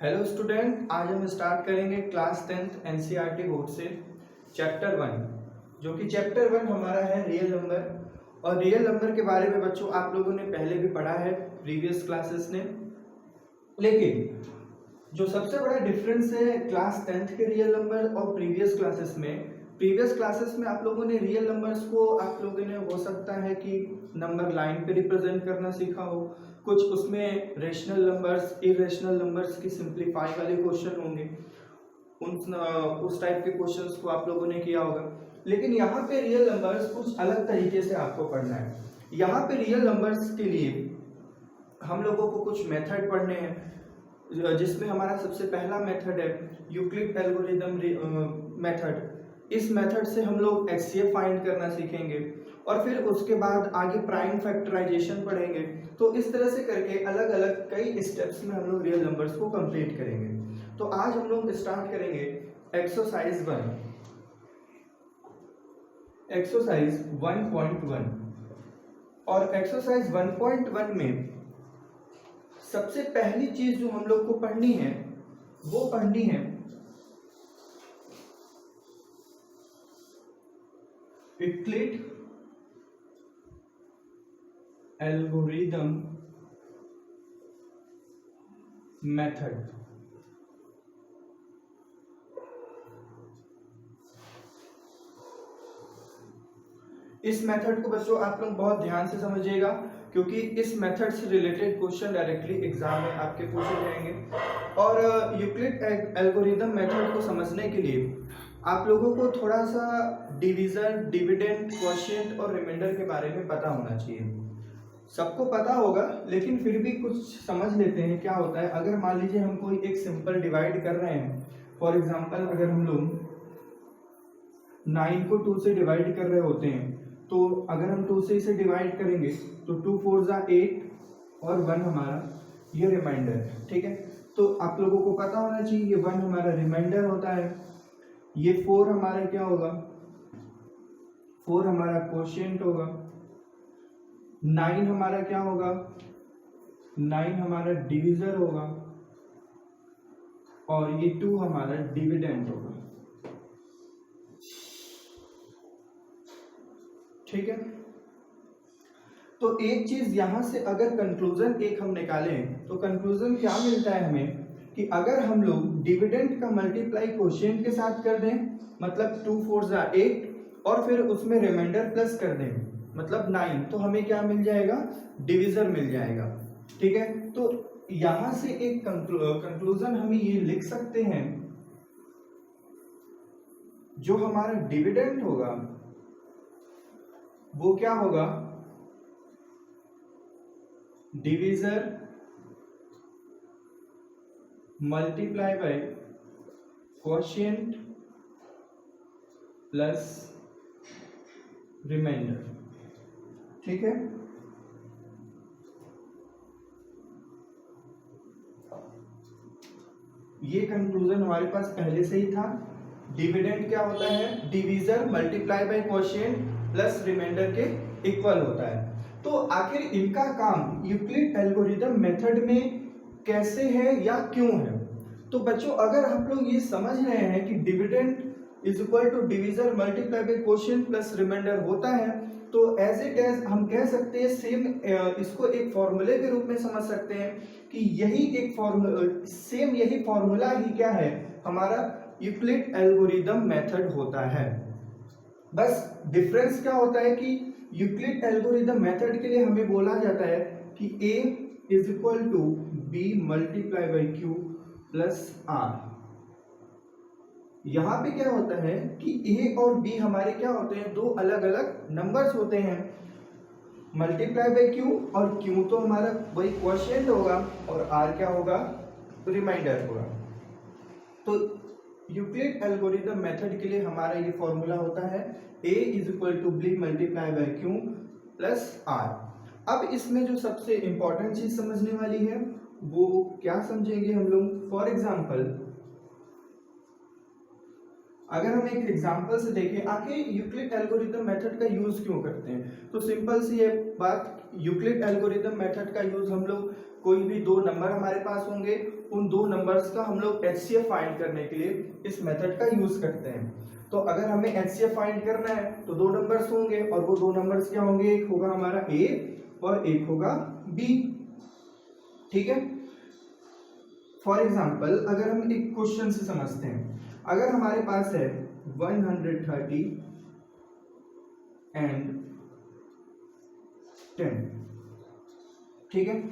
Hello student, आज हम start करेंगे क्लास 10th एनसीईआरटी बोर्ड से चैप्टर 1, जो कि चैप्टर 1 हमारा है रियल नंबर। और रियल नंबर के बारे में बच्चों आप लोगों ने पहले भी पढ़ा है प्रीवियस क्लासेस में, लेकिन जो सबसे बड़ा डिफरेंस है क्लास 10th के रियल नंबर और प्रीवियस क्लासेस में आप लोगों ने रियल नंबर्स को आप लोगों ने हो सकता है कि नंबर लाइन पे रिप्रेजेंट करना सीखा हो, कुछ उसमें रेशनल नंबर्स इरेशनल नंबर्स की सिंप्लीफाई वाले क्वेश्चन होंगे, उस टाइप के क्वेश्चंस को आप लोगों ने किया होगा। लेकिन यहाँ पे रियल नंबर्स कुछ अलग तरीके से आपको पढ़ना है। यहाँ पे रियल नंबर्स के लिए हम लोगों को कुछ मेथड पढ़ने हैं, जिसमें हमारा सबसे पहला मेथड है यूक्लिड एल्गोरिदम मेथड। इस मेथड से हम लोग एचसीएफ फाइंड करना सीखेंगे और फिर उसके बाद आगे प्राइम फैक्टराइजेशन पढ़ेंगे। तो इस तरह से करके अलग अलग कई स्टेप्स में हम लोग रियल नंबर्स को कंप्लीट करेंगे। तो आज हम लोग स्टार्ट करेंगे एक्सरसाइज 1 और एक्सरसाइज 1.1 में सबसे पहली चीज जो हम लोग को पढ़नी है वो पढ़नी है यूक्लिड एल्गोरिदम मेथड। इस मेथड को बच्चों आप लोग बहुत ध्यान से समझिएगा, क्योंकि इस मेथड से रिलेटेड क्वेश्चन डायरेक्टली एग्जाम में आपके पूछे जाएंगे। और यूक्लिड एल्गोरिदम मेथड को समझने के लिए आप लोगों को थोड़ा सा डिवीजन, डिविडेंड, क्वोशिएंट और रिमाइंडर के बारे में पता होना चाहिए। सबको पता होगा, लेकिन फिर भी कुछ समझ लेते हैं क्या होता है। अगर मान लीजिए हम कोई एक सिंपल डिवाइड कर रहे हैं, फॉर एग्जांपल अगर हम लोग 9 को 2 से डिवाइड कर रहे होते हैं, तो अगर हम 2 से इसे डिवाइड करेंगे तो 2 4 8 और 1 हमारा ये रिमाइंडर है। ठीक है, तो आप लोगों को पता होना चाहिए ये 1 हमारा रिमाइंडर होता है, ये 4 हमारा क्या होगा, 4 हमारा क्वोशिएंट होगा, 9 हमारा क्या होगा, 9 हमारा डिविजर होगा और ये 2 हमारा डिविडेंड होगा। ठीक है, तो एक चीज यहां से अगर कंक्लूजन एक हम निकालें तो कंक्लूजन क्या मिलता है हमें कि अगर हम लोग डिविडेंड का मल्टीप्लाई क्वोशिएंट के साथ कर दें, मतलब 2 4 8 और फिर उसमें रिमाइंडर प्लस कर दें मतलब 9, तो हमें क्या मिल जाएगा, डिविजर मिल जाएगा। ठीक है, तो यहां से एक कंक्लूजन हम ये लिख सकते हैं, जो हमारा डिविडेंड होगा वो क्या होगा, divisor multiply by quotient plus remainder. ठीक है, ये कंक्लूजन हमारे पास पहले से ही था। डिविडेंड क्या होता है, divisor multiply by quotient plus remainder के इक्वल होता है। तो आखिर इनका काम यूक्लिड एल्गोरिदम मेथड में कैसे है या क्यों है। तो बच्चों अगर हम लोग ये समझ रहे हैं कि dividend is equal to divisor multiply by quotient plus remainder होता है, तो एज इट एज हम कह सकते हैं सेम, इसको एक फॉर्मूले के रूप में समझ सकते हैं कि यही एक सेम यही फॉर्मूला ही क्या है, हमारा यूक्लिड एल्गोरिदम मेथड होता है। बस डिफरेंस क्या होता है कि यूक्लिड एल्गोरिदम मेथड के लिए हमें बोला जाता है कि a is equal to b multiply by q plus r। यहां पे क्या होता है कि a और b हमारे क्या होते हैं, दो अलग अलग नंबर्स होते हैं। मल्टीप्लाई बाई q, और q तो हमारा वही क्वोशिएंट होगा और r क्या होगा, रिमाइंडर होगा। तो यूक्लिड एल्गोरिदम मेथड के लिए हमारा ये फॉर्मूला होता है a is equal to b multiply by q plus r। अब इसमें जो सबसे इंपॉर्टेंट चीज समझने वाली है वो क्या समझेंगे हम लोग। फॉर एग्जाम्पल अगर हम एक एग्जांपल से देखें, आखिर यूक्लिड एल्गोरिदम मेथड का यूज क्यों करते हैं, तो सिंपल सी है बात, यूक्लिड एल्गोरिदम मेथड का यूज हम लोग कोई भी दो नंबर हमारे पास होंगे उन दो नंबर्स का हम लोग HCF फाइंड करने के लिए इस मेथड का यूज करते हैं। तो अगर हमें HCF फाइंड करना है तो दो नंबर्स होंगे, और वो दो नंबर्स क्या होंगे, एक होगा हमारा A और एक होगा B। ठीक है, फॉर एग्जाम्पल अगर हम एक क्वेश्चन से समझते हैं, अगर हमारे पास है 130 एंड 10, ठीक है,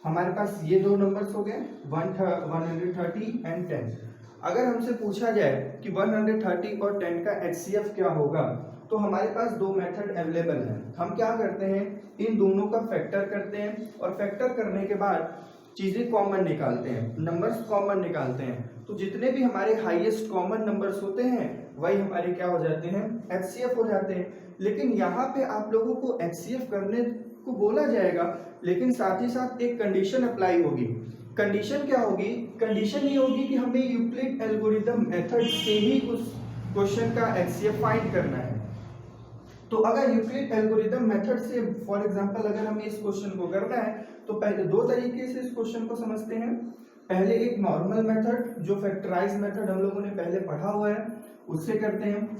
हमारे पास ये दो नंबर्स हो गए 130 एंड 10। अगर हमसे पूछा जाए कि 130 और 10 का HCF क्या होगा, तो हमारे पास दो मेथड अवेलेबल है। हम क्या करते हैं, इन दोनों का फैक्टर करते हैं, और फैक्टर करने के बाद चीजें कॉमन निकालते हैं, नंबर्स कॉमन निकालते हैं। तो जितने भी हमारे हाईएस्ट कॉमन नंबर्स होते हैं वही हमारे क्या हो जाते हैं, HCF हो जाते हैं। लेकिन यहाँ पे आप लोगों को HCF करने को बोला जाएगा, लेकिन साथ ही साथ एक कंडीशन अप्लाई होगी। कंडीशन क्या होगी, कंडीशन ये होगी कि हमें यूक्लिड एल्गोरिथम मेथड से ही उस क्वेश्चन का HCF फाइंड करना है। तो अगर यूक्लिड एल्गोरिथम मेथड से फॉर एग्जांपल अगर हमें इस क्वेश्चन को करना है, तो पहले दो तरीके से इस क्वेश्चन को समझते हैं। पहले एक नॉर्मल मेथड, जो फैक्टराइज मेथड हम लोगों ने पहले पढ़ा हुआ है, उससे करते हैं।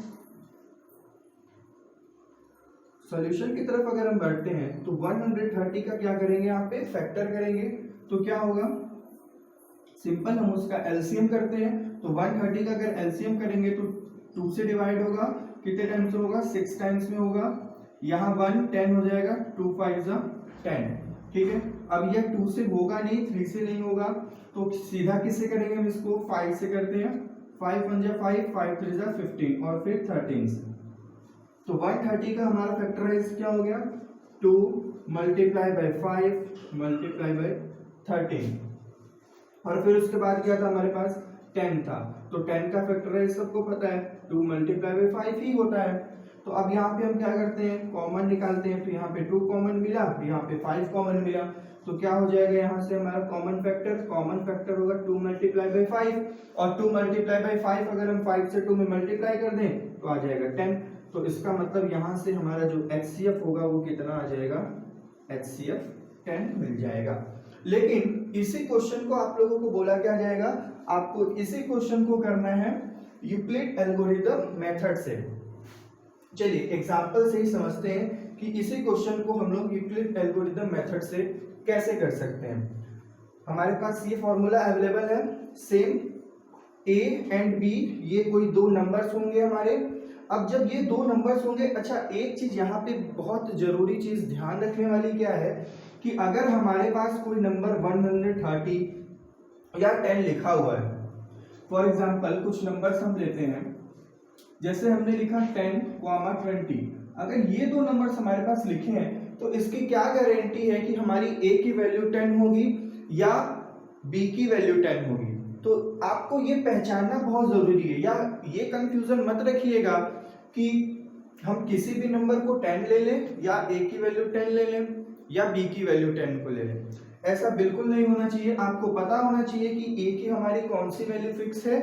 सॉल्यूशन की तरफ अगर हम बढ़ते हैं तो 130 का क्या करेंगे, यहाँ पे फैक्टर करेंगे। तो क्या होगा, सिंपल हम उसका एलसीएम करते हैं। तो 130 का अगर एलसीएम करेंगे तो 2 से डिवाइड होगा, कितने टाइम्स होगा, 6 टाइम्स में होगा। यहाँ 1 10 हो जाएगा, 2 5 10, ठीक है। अब यह 2 से होगा नहीं, 3 से नहीं होगा, तो सीधा किससे करेंगे हम इसको, 5 से करते हैं। 5 1 5, 5 3 15 और फिर 13 से। तो 130 का हमारा फैक्टराइज क्या हो गया, 2 मल्टीप्लाई बाई 5 मल्टीप्लाई बाई 13, और फिर उसके बाद क्या था हमारे पास, 10 था। तो 10 का फैक्टराइज सबको पता है, 2 मल्टीप्लाई बाई 5 ही होता है। तो अब यहाँ पे हम क्या करते हैं, कॉमन निकालते हैं। तो यहाँ पे 2 कॉमन मिला, यहाँ पे 5 कॉमन मिला, तो क्या हो जाएगा यहाँ से हमारा कॉमन फैक्टर होगा 2 मल्टीप्लाई बाई 5, और 2 मल्टीप्लाई बाई 5 अगर हम 5 से 2 में मल्टीप्लाई कर दें तो आ जाएगा 10। तो इसका मतलब यहाँ से हमारा जो HCF होगा वो कितना आ जाएगा, HCF 10 मिल जाएगा। लेकिन इसी क्वेश्चन को आप लोगों को बोला क्या जाएगा, आपको इसी क्वेश्चन को करना है यूक्लिड एल्गोरिथम मेथड से। चलिए एग्जांपल से ही समझते हैं कि इसी क्वेश्चन को हम लोग यूक्लिड एल्गोरिथम मेथड से कैसे कर सकते हैं। हमारे पास ये फॉर्मूला अवेलेबल है, सेम A एंड B, ये कोई दो नंबर्स होंगे हमारे। अब जब ये दो नंबर्स होंगे, अच्छा एक चीज यहाँ पे बहुत जरूरी चीज ध्यान रखने वाली क्या है कि अगर हमारे पास कोई नंबर 130 या 10 लिखा हुआ है, फॉर एग्जांपल कुछ नंबर्स हम लेते हैं, जैसे हमने लिखा 10, 20। अगर ये दो नंबर्स हमारे पास लिखे हैं तो इसकी क्या गारंटी है कि हमारी A की वैल्यू 10 होगी या B की वैल्यू 10 होगी। तो आपको ये पहचानना बहुत जरूरी है, या ये कंफ्यूजन मत रखिएगा कि हम किसी भी नंबर को 10 ले लें, या A की वैल्यू 10 ले लें, या B की वैल्यू 10 को ले लें। ऐसा बिल्कुल नहीं होना चाहिए। आपको पता होना चाहिए कि A की हमारी कौन सी वैल्यू फिक्स है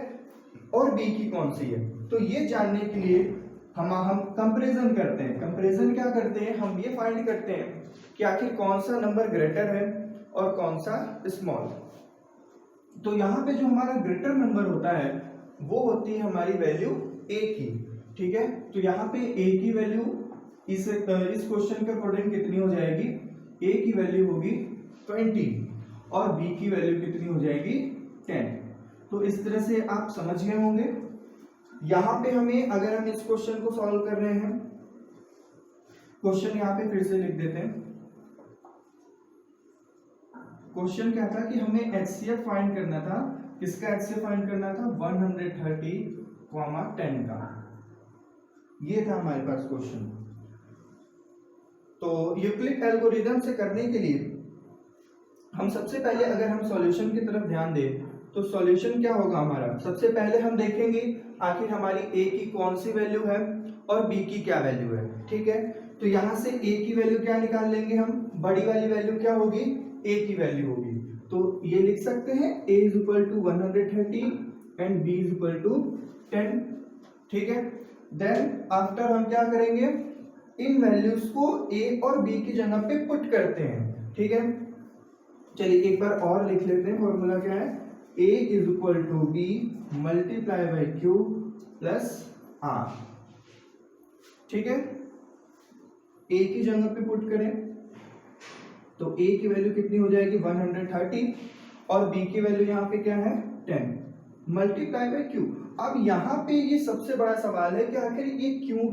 और B की कौन सी है। तो ये जानने के लिए हम कंपैरिजन करते हैं। कंपैरिजन क्या करते हैं, हम ये फाइंड करते हैं कि आखिर कौन सा नंबर ग्रेटर है और कौन सा स्मॉल। तो यहाँ पे जो हमारा ग्रेटर नंबर होता है वो होती है हमारी वैल्यू A की, ठीक है। तो यहाँ पे A की वैल्यू इस क्वेश्चन के अकॉर्डिंग कितनी हो जाएगी, A की वैल्यू होगी 20 और B की वैल्यू कितनी हो जाएगी 10। तो इस तरह से आप समझ गए होंगे। यहाँ पे हमें, अगर हम इस क्वेश्चन को सॉल्व कर रहे हैं, क्वेश्चन यहाँ पे फिर से लिख देते हैं। क्वेश्चन क्या था कि हमें HCF फाइंड करना था, किसका HCF फाइंड करना था, 130, 10 का। ये था हमारे पास क्वेश्चन। तो यूक्लिड एल्गोरिथम से करने के लिए हम सबसे पहले अगर हम सॉल्यूशन की तरफ ध्यान दें तो सॉल्यूशन क्या होगा हमारा, सबसे पहले हम देखेंगे आखिर हमारी A की कौन सी वैल्यू है और B की क्या वैल्यू है, ठीक है। तो यहाँ से A की वैल्यू क्या निकाल लेंगे हम, बड़ी वाली वैल्यू क्या होगी, A की वैल्यू होगी। तो ये लिख सकते हैं A is equal to 130 and B is equal to 10, ठीक है। देन आफ्टर हम क्या करेंगे, इन वैल्यूज को A और B की जगह पे पुट करते हैं, ठीक है। चलिए एक बार और लिख लेते हैं, फॉर्मूला क्या है, a is equal to b multiply by q plus r. ठीक है, a की जगह पे पुट करें तो a की वैल्यू कितनी हो जाएगी 130 और b की वैल्यू यहाँ पे क्या है 10 मल्टीप्लाई बाई क्यू। अब यहाँ पे ये सबसे बड़ा सवाल है कि आखिर ये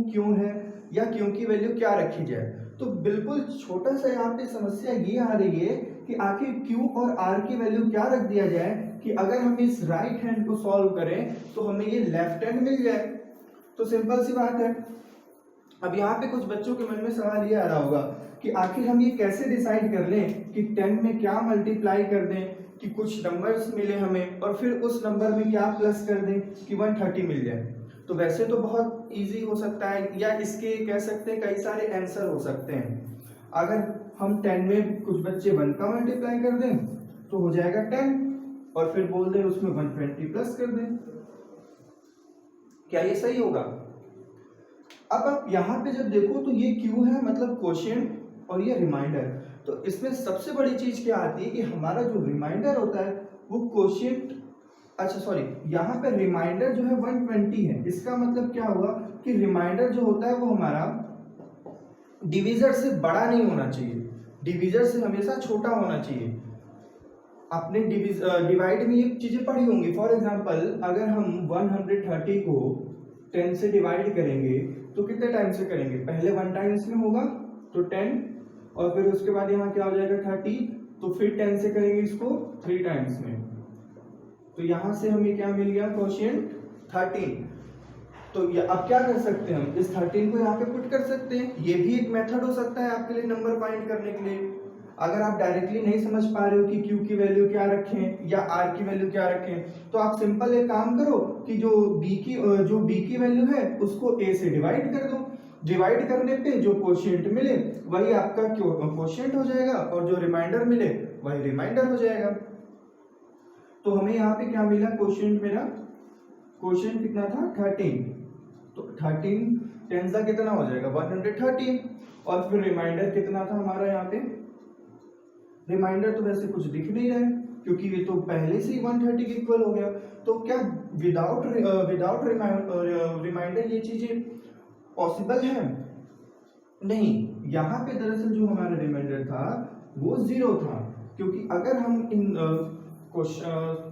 क्यों है या क्यों की वैल्यू क्या रखी जाए। तो बिल्कुल छोटा सा यहाँ पे समस्या ये आ रही है कि आखिर Q और R की वैल्यू क्या रख दिया जाए कि अगर हम इस राइट हैंड को सॉल्व करें तो हमें ये लेफ्ट हैंड मिल जाए। तो सिंपल सी बात है। अब यहाँ पे कुछ बच्चों के मन में सवाल ये आ रहा होगा कि आखिर हम ये कैसे डिसाइड कर लें कि 10 में क्या मल्टीप्लाई कर दें कि कुछ नंबर्स मिले हमें और फिर उस नंबर में क्या प्लस कर दें कि 130 मिल जाए। तो वैसे तो बहुत इजी हो सकता है या इसके कह सकते हैं कई सारे आंसर हो सकते हैं। अगर हम 10 में कुछ बच्चे 1 का मल्टीप्लाई कर दें तो हो जाएगा 10 और फिर बोल दें उसमें 120 प्लस कर दें। क्या ये सही होगा? अब आप यहाँ पे जब देखो तो ये क्यू है मतलब क्वोशिएंट और ये रिमाइंडर। तो इसमें सबसे बड़ी चीज क्या आती है कि हमारा जो रिमाइंडर होता है वो क्वोशिएंट, अच्छा सॉरी, यहाँ पे रिमाइंडर जो है 120 है। इसका मतलब क्या हुआ कि रिमाइंडर जो होता है वो हमारा डिवीजर से बड़ा नहीं होना चाहिए, डिवीजर से हमेशा छोटा होना चाहिए। आपने डिवाइड में ये चीजें पढ़ी होंगी। फॉर एग्जांपल अगर हम 130 को 10 से डिवाइड करेंगे तो कितने टाइम से करेंगे? पहले 1 टाइम इसमें होगा तो 10 और फिर उसके बाद यहाँ क्या हो जाएगा 30, तो फिर 10 से करेंगे इसको 3 टाइम्स में, तो यहाँ से हमें क्या मिल गया क्वोशिएंट 13। तो अब क्या कर सकते हैं हम इस 13 को यहाँ पे पुट कर सकते हैं। ये भी एक मेथड हो सकता है आपके लिए नंबर फाइंड करने के लिए। अगर आप डायरेक्टली नहीं समझ पा रहे हो कि Q की वैल्यू क्या रखें या R की वैल्यू क्या रखें तो आप सिंपल एक काम करो कि जो B की वैल्यू है उसको A से डिवाइड कर दो। डिवाइड करने पे जो क्वोशिएंट मिले वही आपका क्वोशिएंट हो जाएगा और जो रिमाइंडर मिले वही रिमाइंडर हो जाएगा। तो हमें यहाँ पे क्या मिला? क्वोशिएंट मेरा क्वोशिएंट कितना था 13, तो 13 10 का कितना हो जाएगा 130 और फिर रिमाइंडर कितना था हमारा यहाँ पे? रिमाइंडर तो वैसे कुछ दिख नहीं रहा है क्योंकि ये तो पहले से ही 130 के इक्वल हो गया। तो क्या विदाउट रिमाइंडर ये चीजें पॉसिबल है? नहीं। यहाँ पे दरअसल जो हमारा रिमाइंडर था वो 0 था, क्योंकि अगर हम इन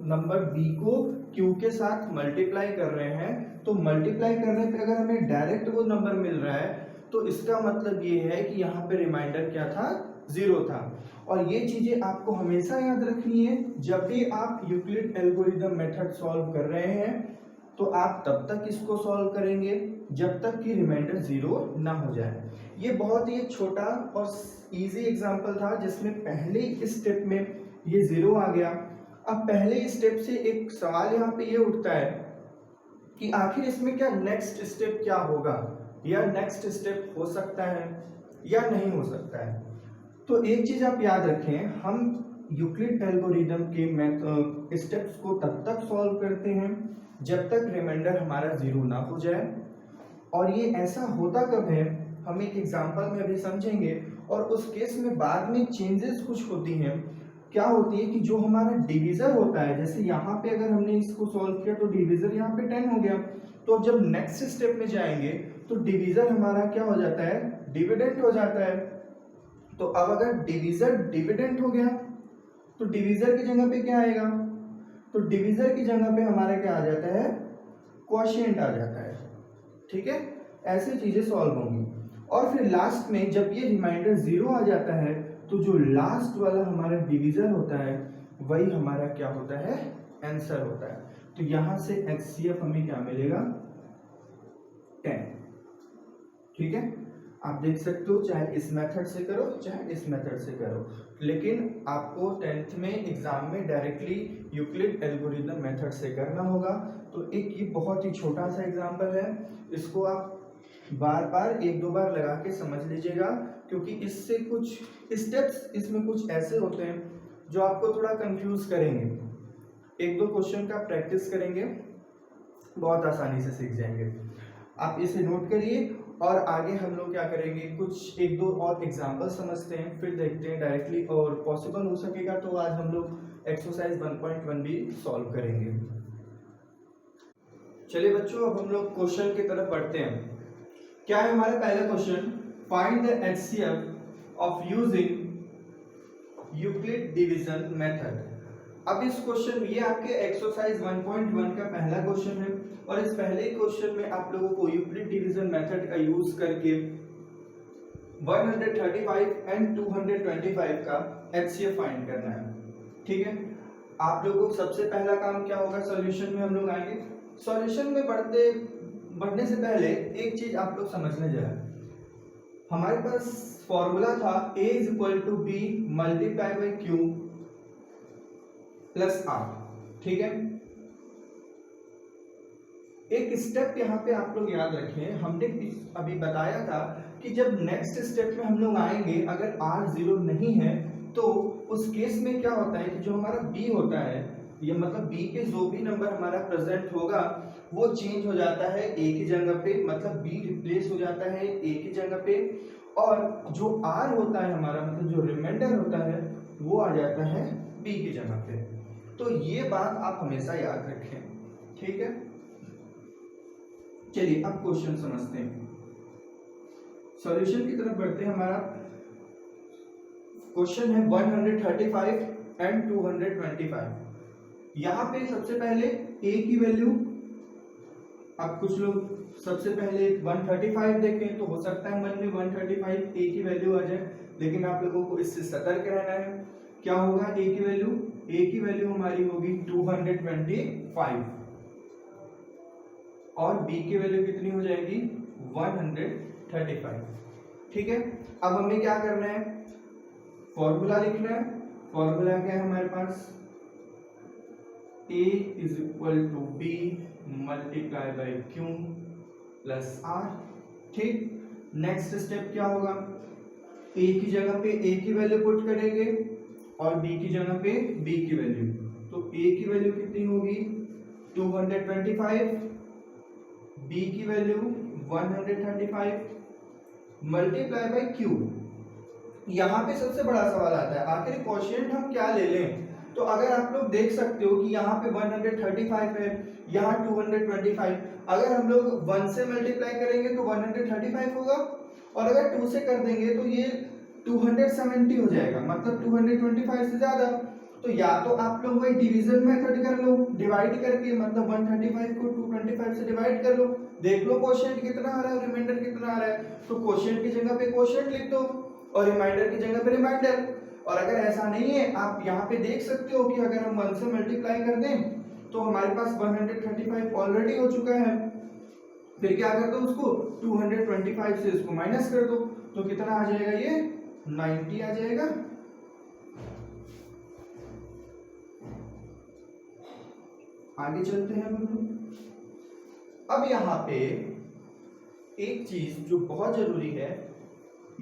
नंबर b को q के साथ मल्टीप्लाई कर रहे हैं तो मल्टीप्लाई करने पे अगर हमें डायरेक्ट वो नंबर मिल रहा है तो इसका मतलब ये है कि यहाँ पे रिमाइंडर क्या था 0 था। और ये चीजें आपको हमेशा याद रखनी है जब भी आप यूक्लिड एल्गोरिथम मेथड सॉल्व कर रहे हैं तो आप तब तक इसको सॉल्व करेंगे जब तक कि रिमाइंडर 0 ना हो जाए। ये बहुत ही छोटा और इजी एग्जांपल था जिसमें पहले स्टेप में ये 0 आ गया। अब पहले स्टेप से एक सवाल यहाँ पे ये उठता है कि आखिर इसमें क्या नेक्स्ट स्टेप क्या होगा, या नेक्स्ट स्टेप हो सकता है या नहीं हो सकता है। तो एक चीज आप याद रखें, हम यूक्लिड एल्गोरिथम के स्टेप्स को तब तक सॉल्व करते हैं जब तक रिमाइंडर हमारा 0 ना हो जाए। और ये ऐसा होता कब है हम एक एग्जांपल में अभी समझेंगे। और उस केस में बाद में चेंजेस कुछ होती हैं। क्या होती है कि जो हमारा डिवीजर होता है, जैसे यहाँ पे अगर हमने इसको सॉल्व किया तो डिवीजर यहाँ पे 10 हो गया, तो जब नेक्स्ट स्टेप में जाएंगे तो डिवीजर हमारा क्या हो जाता है? डिविडेंड हो जाता है। तो अब अगर डिवीजर डिविडेंड हो गया तो डिवीजर की जगह पे क्या आएगा? तो डिवीजर की जगह पे हमारा क्या आ जाता है? क्वोशिएंट आ जाता है। ठीक है, ऐसी चीजें सॉल्व होंगी। और फिर लास्ट में जब ये रिमाइंडर 0 आ जाता है तो जो लास्ट वाला हमारा डिवीजर होता है वही हमारा क्या होता है? आंसर होता है। तो यहां से HCF हमें क्या मिलेगा? 10। ठीक है, आप देख सकते हो चाहे इस मेथड से करो चाहे इस मेथड से करो, लेकिन आपको 10th में एग्जाम में डायरेक्टली यूक्लिड एल्गोरिथम मेथड से करना होगा। तो एक ये बहुत ही छोटा सा एग्जाम्पल है, इसको आप बार बार 1-2 बार लगा के समझ लीजिएगा, क्योंकि इससे कुछ स्टेप्स इसमें कुछ ऐसे होते हैं जो आपको थोड़ा कंफ्यूज करेंगे। 1-2 क्वेश्चन का प्रैक्टिस करेंगे, बहुत आसानी से सीख जाएंगे। आप इसे नोट करिए और आगे हम लोग क्या करेंगे, कुछ 1-2 और एग्जाम्पल समझते हैं, फिर देखते हैं डायरेक्टली और पॉसिबल हो सकेगा तो आज हम लोग एक्सरसाइज 1.1 भी सॉल्व करेंगे। चलिए बच्चों, अब हम लोग क्वेश्चन की तरफ बढ़ते हैं। क्या है हमारा पहला question? Find the HCF of using Euclid division method. अब इस क्वेश्चन, ये आपके एक्सरसाइज 1.1 का पहला क्वेश्चन है और इस पहले क्वेश्चन में आप लोगों को यूक्लिड डिवीजन मेथड का यूज करके 135 एंड 225 का एचसीएफ फाइंड करना है। ठीक है, आप लोगों को सबसे पहला काम क्या होगा? सॉल्यूशन में हम लोग आएंगे। सॉल्यूशन में बढ़ने से पहले एक चीज आप लोग समझने जरा। हमारे पास फॉर्मूला था a is equal to b multiply by q plus r. ठीक है, एक स्टेप यहाँ पे आप लोग याद रखें, हमने अभी बताया था कि जब नेक्स्ट स्टेप में हम लोग आएंगे, अगर r 0 नहीं है तो उस केस में क्या होता है कि जो हमारा b होता है, ये मतलब b के जो भी नंबर हमारा प्रेजेंट होगा वो चेंज हो जाता है a की जगह पे, मतलब b रिप्लेस हो जाता है a की जगह पे, और जो r होता है हमारा, मतलब जो रिमाइंडर होता है वो आ जाता है b की जगह पे। तो ये बात आप हमेशा याद रखें। ठीक है, चलिए अब क्वेश्चन समझते हैं, सॉल्यूशन की तरफ बढ़ते हैं। हमारा क्वेश्चन है 135 एंड 225। यहाँ पे सबसे पहले a की वैल्यू, अब कुछ लोग सबसे पहले 135 देखें तो हो सकता है मन में 135 a की वैल्यू आ जाए, लेकिन आप लोगों को इससे सतर्क रहना है। क्या होगा a की वैल्यू? a की वैल्यू हमारी होगी 225 और b की वैल्यू कितनी हो जाएगी? 135। ठीक है, अब हमें क्या करना है? फॉर्मूला लिखना है। फॉर्मूला क्या है हमारे पास? a is equal to b multiply by q plus r. ठीक, नेक्स्ट स्टेप क्या होगा? a की जगह पे a की वैल्यू पुट करेंगे और b की जगह पे b की वैल्यू। तो a की वैल्यू कितनी होगी? 225, b की वैल्यू 135 मल्टीप्लाई बाई q। यहाँ पे सबसे बड़ा सवाल आता है, आखिर क्वोशिएंट हम क्या ले लें? तो अगर आप लोग देख सकते हो कि यहाँ पे 135 है, यहाँ 225, अगर हम लोग 1 से मल्टीप्लाई करेंगे तो 135 होगा, और अगर 2 से कर देंगे तो ये 270 हो जाएगा, मतलब 225 से ज्यादा। तो या तो आप लोग वही डिवीजन मेथड कर लो, डिवाइड करके, मतलब 135 को 225 से डिवाइड कर लो, देख लो क्वोशिएंट कितना आ रहा है, रिमाइंडर कितना आ रहा है। तो क्वोशिएंट की जगह पे क्वोशिएंट लिख दो और रिमाइंडर की जगह पे रिमाइंडर। और अगर ऐसा नहीं है, आप यहाँ पे देख सकते हो कि अगर हम 1 से मल्टीप्लाई कर दें तो हमारे पास 135 ऑलरेडी हो चुका है। फिर क्या कर दो, उसको 225 से इसको माइनस कर दो, तो कितना आ जाएगा? ये 90 आ जाएगा। आगे चलते हैं बच्चों। अब यहाँ पे एक चीज जो बहुत जरूरी है,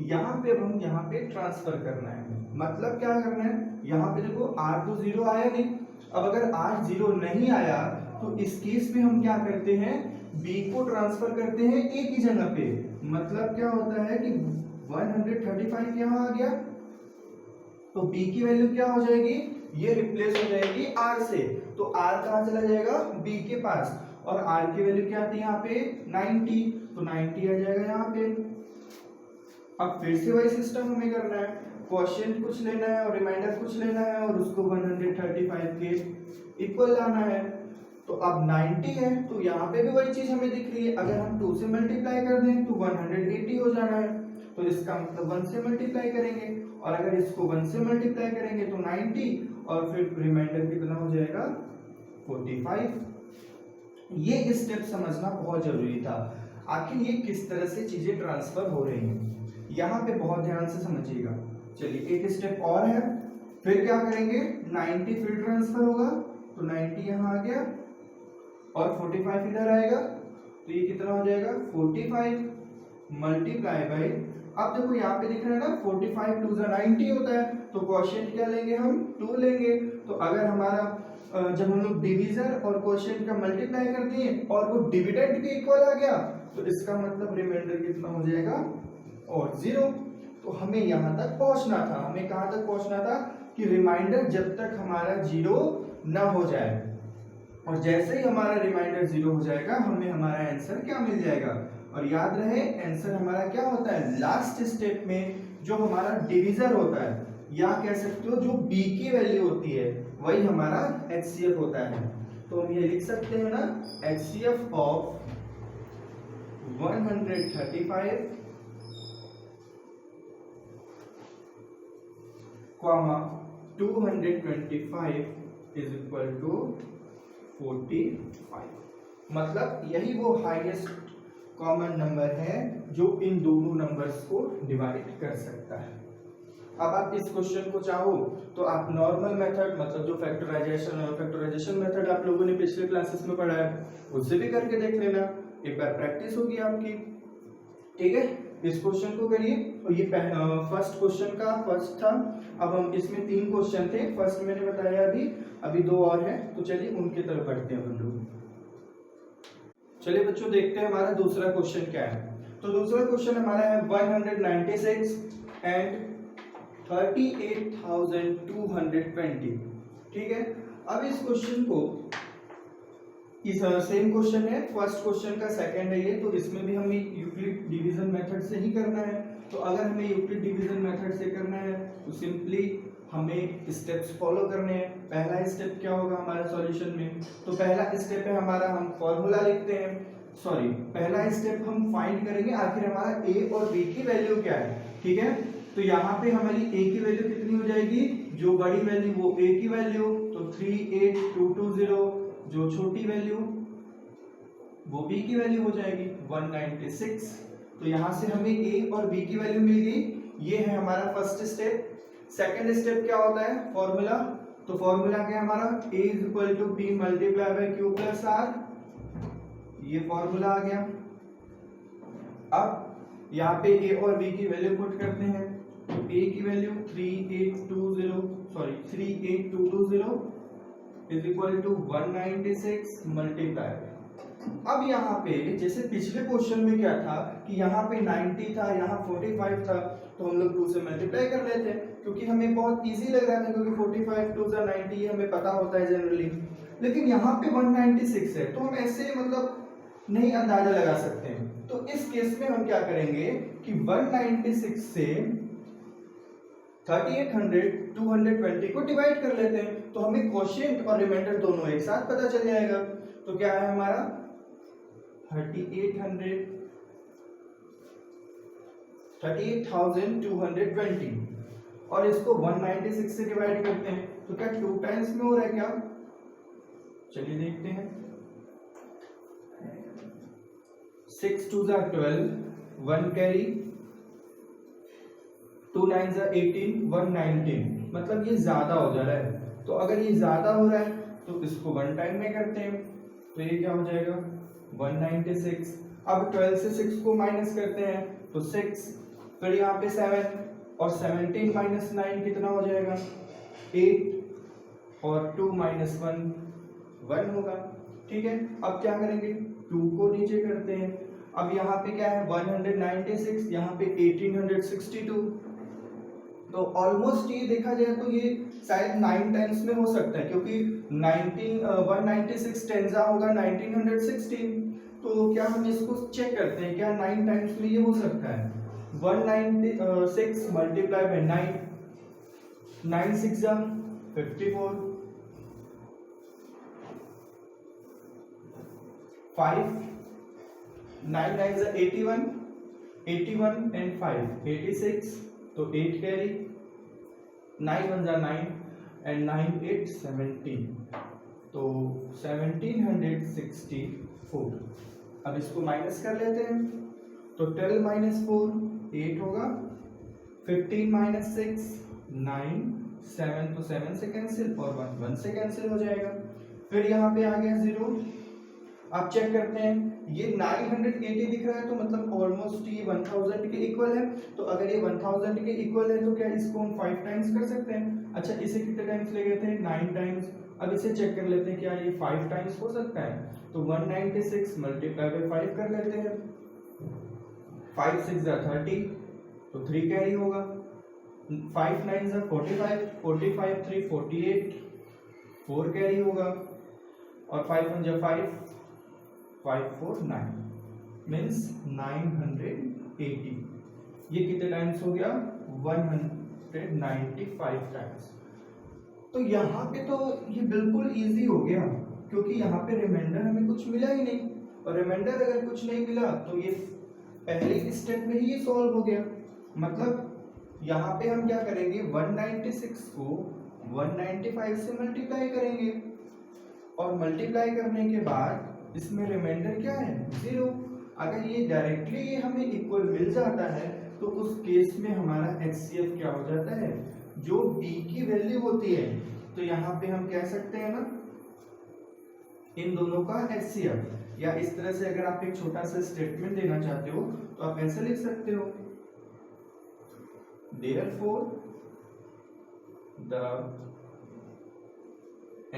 यहाँ पे हम यहाँ पे ट्रांसफर करना है। मतलब क्या करना है? यहाँ पे देखो r तो 0 आया नहीं, अब अगर r 0 नहीं आया तो इस केस में हम क्या करते हैं? b को ट्रांसफर करते हैं a की जगह पे। मतलब क्या होता है कि 135 यहाँ आ गया तो b की वैल्यू क्या हो जाएगी? ये रिप्लेस हो जाएगी r से, तो r कहाँ चला जाएगा? b के पास, और r की वैल्यू क्या थी यहाँ पे? 90, तो 90 आ जाएगा यहाँ पे। अब फिर से वही सिस्टम हमें करना है, क्वोशिएंट कुछ लेना है और रिमाइंडर कुछ लेना है और उसको 135 के इक्वल लाना है। तो अब 90 है तो यहाँ पे भी वही चीज हमें दिख रही है, अगर हम 2 से मल्टीप्लाई कर दें तो 180 हो जाना है, तो इसका मतलब 1 से मल्टीप्लाई करेंगे, और अगर इसको 1 से मल्टीप्लाई करेंगे तो 90, और फिर रिमाइंडर कितना हो जाएगा? 45। ये स्टेप समझना बहुत जरूरी था, आखिर ये किस तरह से चीजें ट्रांसफर हो रही हैं, यहाँ पे बहुत ध्यान से समझिएगा। चलिए एक स्टेप और है, फिर क्या करेंगे? 90 फिर ट्रांसफर होगा, तो 90 यहाँ आ गया और 45 इधर आएगा, तो ये कितना हो जाएगा? 45 मल्टीप्लाई बाई, अब देखो यहाँ पे दिख रहा है ना 45 2 90 होता है, तो क्वोशिएंट क्या लेंगे हम? 2 लेंगे। तो अगर हमारा जब हम लोग डिवीजर और क्वोशिएंट का मल्टीप्लाई कर दिए और वो डिविडेंड के इक्वल आ गया, तो इसका मतलब रिमाइंडर कितना हो जाएगा? और 0। तो हमें यहाँ तक पहुंचना था, हमें कहाँ तक पहुंचना था? कि रिमाइंडर जब तक हमारा 0 ना हो जाए, और जैसे ही हमारा रिमाइंडर 0 हो जाएगा हमें हमारा आंसर क्या मिल जाएगा। और याद रहे आंसर हमारा क्या होता है, लास्ट स्टेप में जो हमारा डिवीजर होता है, या कह सकते हो जो b की वैल्यू होती है, वही हमारा HCF होता है। तो हम ये लिख सकते हैं ना, HCF of 135 comma 225 is equal to 45। मतलब यही वो हाईएस्ट कॉमन नंबर है जो इन दोनों नंबर्स को डिवाइड कर सकता है। अब आप इस क्वेश्चन को चाहो तो आप नॉर्मल मेथड, मतलब जो फैक्टराइजेशन मेथड आप लोगों ने पिछले क्लासेस में पढ़ा है, उससे भी करके देख लेना, एक बार प्रैक्टिस होगी आपकी। ठीक है, इस क्वेश्चन को करिए। और ये फर्स्ट क्वेश्चन का फर्स्ट था। अब हम इसमें 3 क्वेश्चन थे, फर्स्ट मैंने बताया अभी 2 और हैं, तो चलिए उनकी तरफ बढ़ते हैं हम लोग। चलिए बच्चों देखते हैं हमारा दूसरा क्वेश्चन क्या है। तो दूसरा क्वेश्चन हमारा है 196 एंड 38,220। ठीक है, अब इस क्वेश्चन को सेम क्वेश्चन है, फर्स्ट क्वेश्चन का सेकंड है ये, तो इसमें भी हमें यूक्लिड डिवीजन मेथड से ही करना है। तो अगर हमें यूक्लिड डिवीजन मेथड से करना है तो सिंपली हमें स्टेप्स फॉलो करने हैं। पहला स्टेप क्या होगा हमारा सॉल्यूशन में, तो पहला स्टेप है हमारा, हम फॉर्मूला लिखते हैं, सॉरी पहला स्टेप हम फाइंड करेंगे आखिर हमारा a और b की वैल्यू क्या है। ठीक है, तो यहाँ पे हमारी a की वैल्यू कितनी हो जाएगी, जो बड़ी वैल्यू वो a की वैल्यू, तो 38220, जो छोटी वैल्यू वो b की वैल्यू हो जाएगी 196। तो यहाँ से हमें a और b की वैल्यू मिल गई। ये है हमारा फर्स्ट स्टेप। सेकंड स्टेप क्या होता है, फॉर्मूला। तो फॉर्मूला क्या है हमारा, a is equal to b multiply by q plus r, ये फॉर्मूला आ गया। अब यहाँ पे a और b की वैल्यू पुट करते हैं, तो a की value 38220 is equal to 196 multiply. अब यहाँ पे जैसे पिछले क्वेश्चन में क्या था कि यहाँ पे 90 था, यहाँ 45 था, तो हम लोग 2 से मल्टीप्लाई कर लेते हैं क्योंकि हमें बहुत इजी लग रहा था, क्योंकि 45 2 * 90 ये हमें पता होता है जनरली। लेकिन यहाँ पे 196 है, तो हम ऐसे मतलब नहीं अंदाजा लगा सकते हैं। तो इस केस में हम क्या करेंगे कि 196 से 38,220 को डिवाइड कर लेते हैं, तो हमें क्वोशिएंट और रिमाइंडर दोनों एक साथ पता चल जाएगा। तो क्या है हमारा 38,220, और इसको 196 से डिवाइड करते हैं, तो क्या 2 टाइम्स में हो रहा है क्या, चलिए देखते हैं। 6 2 * 12, 1 कैरी, 2 9 * 18, 119, मतलब ये ज्यादा हो जा रहा है। तो अगर ये ज्यादा हो रहा है तो इसको 1 टाइम में करते हैं, तो ये क्या हो जाएगा 196। अब 12 से 6 को माइनस करते हैं तो 6, फिर यहाँ पे 7, और 17 - 9 कितना हो जाएगा 8, और 2 - 1 होगा। ठीक है, अब क्या करेंगे 2 को नीचे करते हैं। अब यहाँ पे क्या है 196, यहाँ पे 1862, तो ऑलमोस्ट ये देखा जाए तो ये शायद 9 टाइम्स में हो सकता है, क्योंकि 196 टेंजा होगा 1916। तो क्या हम इसको चेक करते हैं, क्या 9 टाइम्स में ये हो सकता है। 196 मल्टीप्लाई बाय 9, 9 6 * 54, 5 9 9 * 81, 81 and 5 86, तो 8 कैरी, 9 1 * 9 and 9 8 17, तो 1764। अब इसको माइनस कर लेते हैं, तो 12 - 4 8 होगा, 15 - 6 9, 7 तो 7 से कैंसिल, और 1 से कैंसिल हो जाएगा। फिर यहाँ पे आ गया 0। आप चेक करते हैं, ये 980 दिख रहा है, तो मतलब ऑलमोस्ट ये 1000 के इक्वल है। तो अगर ये 1000 के इक्वल है तो क्या इसको हम 5 टाइम्स कर सकते हैं। अच्छा, इसे कितने टाइम्स ले गए थे 9 टाइम्स। अब इसे चेक कर लेते हैं क्या ये 5 टाइम्स हो सकता है। तो 196 मल्टीप्लाई बाय 5 कर लेते हैं, 5 6 * 30, तो 3 कैरी होगा, 5 9 जा 45, 45 3 48, 4 कैरी होगा और 5 1 जा 5, 5 4 9 मीन्स 980। ये कितने टाइम्स हो गया? 195 टाइम्स। तो यहाँ पे तो ये बिल्कुल इजी हो गया, क्योंकि यहाँ पे रिमाइंडर हमें कुछ मिला ही नहीं, और रिमाइंडर अगर कुछ नहीं मिला तो ये पहले स्टेप में ही ये सॉल्व हो गया। मतलब यहाँ पे हम क्या करेंगे, 196 को 195 से मल्टीप्लाई करेंगे, और मल्टीप्लाई करने के बाद इसमें रिमाइंडर क्या है? 0। अगर ये डायरेक्टली ये हमें इक्वल मिल जाता है तो उस केस में हमारा HCF क्या हो जाता है? जो b की वैल्यू होती है, तो यहाँ पे हम कह सकते हैं ना इन दोनों का HCF, या इस तरह से अगर आप एक छोटा सा स्टेटमेंट देना चाहते हो तो आप ऐसे लिख सकते हो, therefore the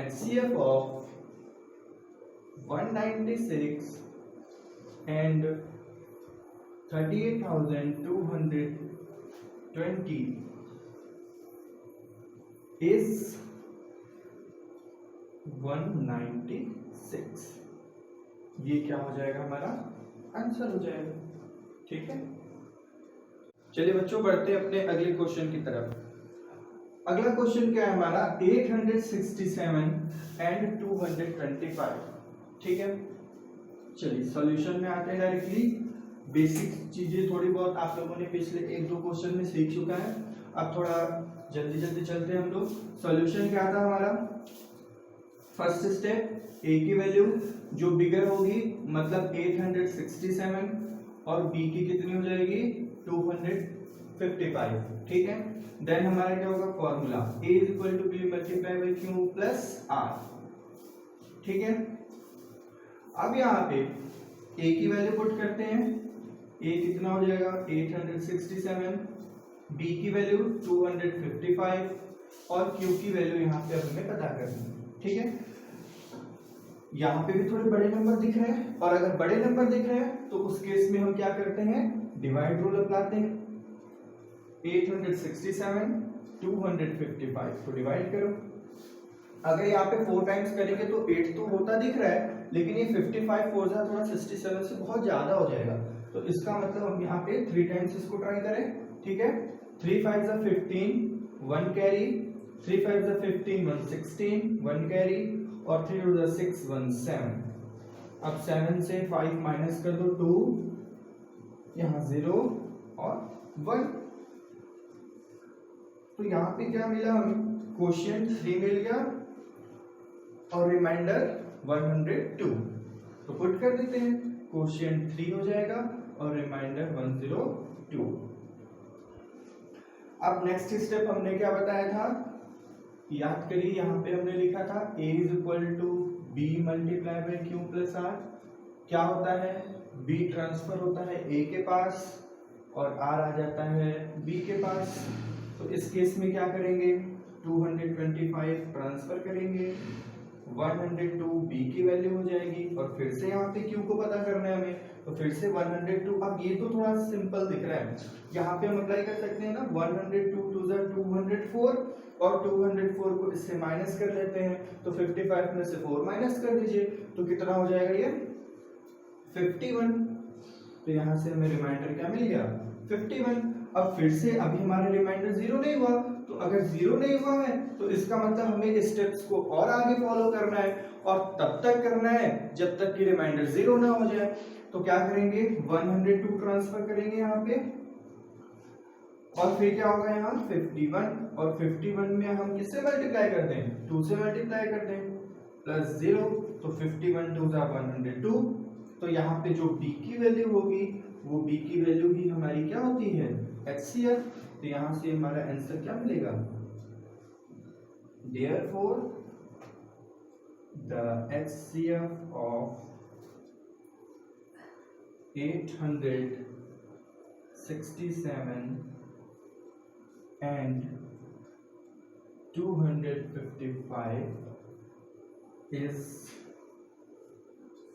HCF of 196 and 38,220 is 196। ये क्या हो जाएगा? हमारा आंसर हो जाएगा। ठीक है, चलिए बच्चों बढ़ते हैं अपने अगले क्वेश्चन की तरफ। अगला क्वेश्चन क्या है हमारा? 867 एंड 225। ठीक है, चलिए सॉल्यूशन में आते हैं डायरेक्टली। बेसिक चीजें थोड़ी बहुत आप लोगों ने पिछले 1-2 क्वेश्चन में सीख चुका है, अब थोड़ा जल्दी जल्दी चलते हैं हम लोग। सॉल्यूशन क्या था हमारा? फर्स्ट स्टेप, a की वैल्यू जो बिगर होगी मतलब 867 और b की कितनी हो जाएगी? 255। ठीक है, देन हमारा क्या होगा? Formula a = b multiply by q plus r। ठीक है, अब यहाँ पे a की वैल्यू पुट करते हैं, a कितना हो जाएगा? 867, b की वैल्यू 255 और q की वैल्यू यहाँ पे हमें पता करनी है। ठीक है, यहाँ पे भी थोड़े बड़े नंबर दिख रहे हैं, और अगर बड़े नंबर दिख रहे हैं तो उस केस में हम क्या करते हैं? डिवाइड रूल अपनाते हैं। 867 255 को डिवाइड करो। अगर यहाँ पे 4 टाइम्स करेंगे तो 8 तो होता दिख रहा है, लेकिन ये 55 4 जा थोड़ा 67 से बहुत ज्यादा हो जाएगा, तो इसका मतलब हम यहाँ पे 3 टाइम्स इसको ट्राई करें। ठीक है, 3 5 जा 15 1 कैरी, 3 5 जा 15 1 16 1 कैरी, और 3 2 जा 6 1 7। अब 7 से 5 माइनस कर दो 2, यहाँ 0 और 1। तो यहाँ पे क्या मिला हमें? क्वोशिएंट 3 मिल गया और रिमाइंडर 102। तो पुट कर देते हैं, क्वोशिएंट 3 हो जाएगा और रिमाइंडर 102। अब नेक्स्ट स्टेप हमने क्या बताया था? याद करिए, यहाँ पे हमने लिखा था a = b multiply by q plus r। क्या होता है? b ट्रांसफर होता है a के पास और r आ जाता है b के पास। तो इस केस में क्या करेंगे? 225 ट्रांसफर करेंगे, 102 b की वैल्यू हो जाएगी, और फिर से यहाँ पे q को पता करना है हमें, तो फिर से 102। अब ये तो थोड़ा सिंपल दिख रहा है, यहाँ पे हम अप्लाई कर सकते हैं ना, 102 2 जा 204 और 204 को इससे माइनस कर लेते हैं, तो 55 में से 4 माइनस कर दीजिए, तो कितना हो जाएगा? ये 51। तो यहाँ से हमें रिमाइंडर क्या मिल गया? 51। अब फिर से अभी हमारा रिमाइंडर 0 नहीं हुआ, तो अगर 0 नहीं हुआ है तो इसका मतलब हमें स्टेप्स को और आगे फॉलो करना है, और तब तक करना है जब तक कि रिमाइंडर 0 ना हो जाए। तो क्या करेंगे? 102 ट्रांसफर करेंगे यहाँ पे, और फिर क्या होगा? यहाँ 51, और 51 में हम किससे मल्टीप्लाई करते हैं? 2 से मल्टीप्लाई करते हैं, प्लस 0, तो 51 2 जा 102। तो यहाँ पे जो b की वैल्यू होगी वो b की वैल्यू ही हमारी क्या होती है? HCF। तो यहाँ से हमारा आंसर क्या मिलेगा? Therefore the HCF of 867 and 255 is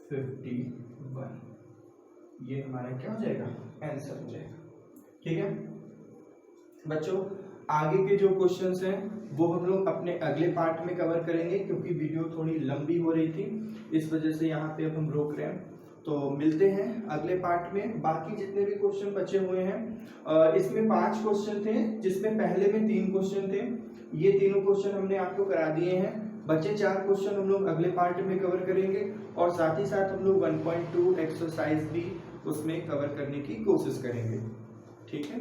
51। ये हमारा क्या हो जाएगा? आंसर हो जाएगा। ठीक है बच्चों, आगे के जो क्वेश्चंस हैं वो हम लोग अपने अगले पार्ट में कवर करेंगे, क्योंकि वीडियो थोड़ी लंबी हो रही थी, इस वजह से यहाँ पे अब हम रोक रहे हैं। तो मिलते हैं अगले पार्ट में। बाकी जितने भी क्वेश्चन बचे हुए हैं, इसमें 5 क्वेश्चन थे, जिसमें पहले में 3 क्वेश्चन थे, ये तीनों क्वेश्चन हमने आपको करा दिए हैं। बचे 4 क्वेश्चन हम लोग अगले पार्ट में कवर करेंगे, और साथ ही साथ हम लोग 1.2 एक्सरसाइज भी उसमें कवर करने की कोशिश करेंगे। ठीक है।